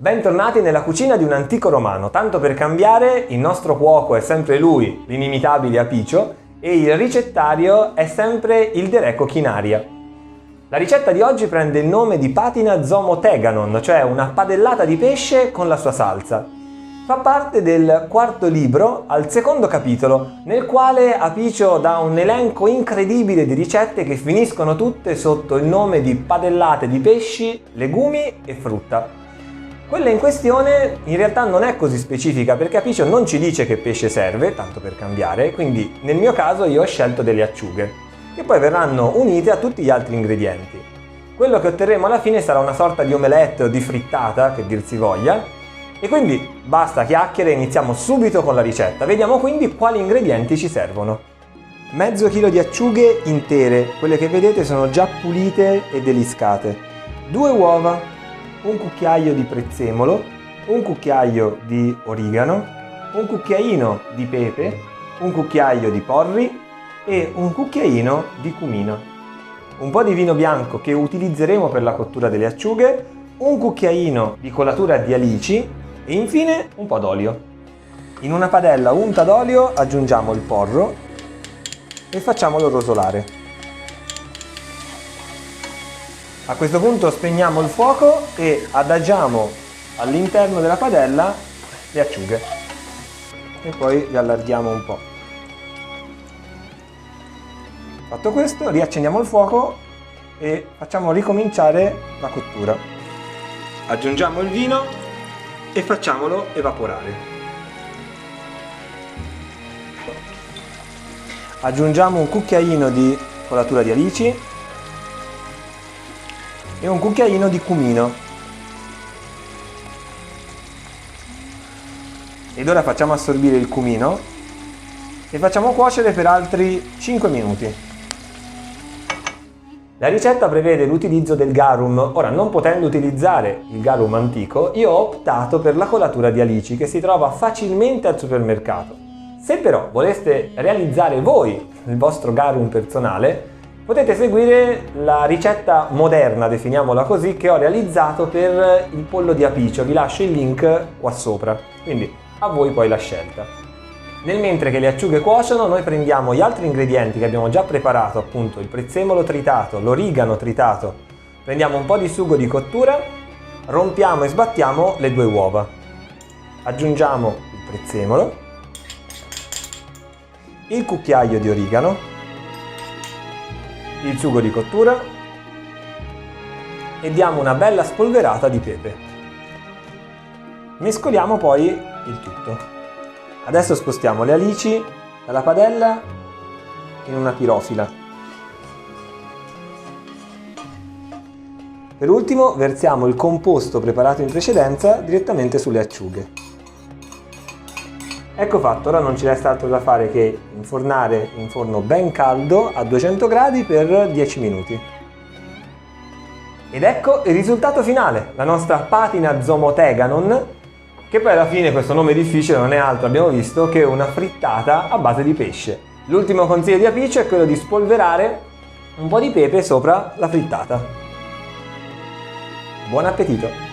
Bentornati nella cucina di un antico romano. Tanto per cambiare, il nostro cuoco è sempre lui, l'inimitabile Apicio, e il ricettario è sempre il De Recco Chinaria. La ricetta di oggi prende il nome di patina zomoteganon, cioè una padellata di pesce con la sua salsa. Fa parte del quarto libro, al secondo capitolo, nel quale Apicio dà un elenco incredibile di ricette che finiscono tutte sotto il nome di padellate di pesci, legumi e frutta. Quella in questione in realtà non è così specifica perché Apicio non ci dice che pesce serve, tanto per cambiare, quindi nel mio caso io ho scelto delle acciughe, che poi verranno unite a tutti gli altri ingredienti. Quello che otterremo alla fine sarà una sorta di omelette o di frittata, che dir si voglia, e quindi basta chiacchiere e iniziamo subito con la ricetta. Vediamo quindi quali ingredienti ci servono. Mezzo chilo di acciughe intere, quelle che vedete sono già pulite e deliscate. 2 uova, un cucchiaio di prezzemolo, un cucchiaio di origano, un cucchiaino di pepe, un cucchiaio di porri e un cucchiaino di cumino. Un po' di vino bianco che utilizzeremo per la cottura delle acciughe, un cucchiaino di colatura di alici e infine un po' d'olio. In una padella unta d'olio aggiungiamo il porro e facciamolo rosolare. A questo punto spegniamo il fuoco e adagiamo all'interno della padella le acciughe e poi le allarghiamo un po'. Fatto questo, riaccendiamo il fuoco e facciamo ricominciare la cottura. Aggiungiamo il vino e facciamolo evaporare. Aggiungiamo un cucchiaino di colatura di alici e un cucchiaino di cumino. Ed ora facciamo assorbire il cumino e facciamo cuocere per altri 5 minuti. La ricetta prevede l'utilizzo del garum. Ora, non potendo utilizzare il garum antico, io ho optato per la colatura di alici che si trova facilmente al supermercato. Se però voleste realizzare voi il vostro garum personale, potete seguire la ricetta moderna, definiamola così, che ho realizzato per il pollo di Apicio. Vi lascio il link qua sopra, quindi a voi poi la scelta. Nel mentre che le acciughe cuociono, noi prendiamo gli altri ingredienti che abbiamo già preparato, appunto il prezzemolo tritato, l'origano tritato, prendiamo un po' di sugo di cottura, rompiamo e sbattiamo le 2 uova. Aggiungiamo il prezzemolo, il cucchiaio di origano, il sugo di cottura e diamo una bella spolverata di pepe. Mescoliamo poi il tutto. Adesso spostiamo le alici dalla padella in una pirofila. Per ultimo versiamo il composto preparato in precedenza direttamente sulle acciughe. Ecco fatto, ora non ci resta altro da fare che infornare in forno ben caldo a 200 gradi per 10 minuti. Ed ecco il risultato finale, la nostra patina zomoteganon, che poi alla fine questo nome difficile non è altro, abbiamo visto, che una frittata a base di pesce. L'ultimo consiglio di Apicio è quello di spolverare un po' di pepe sopra la frittata. Buon appetito!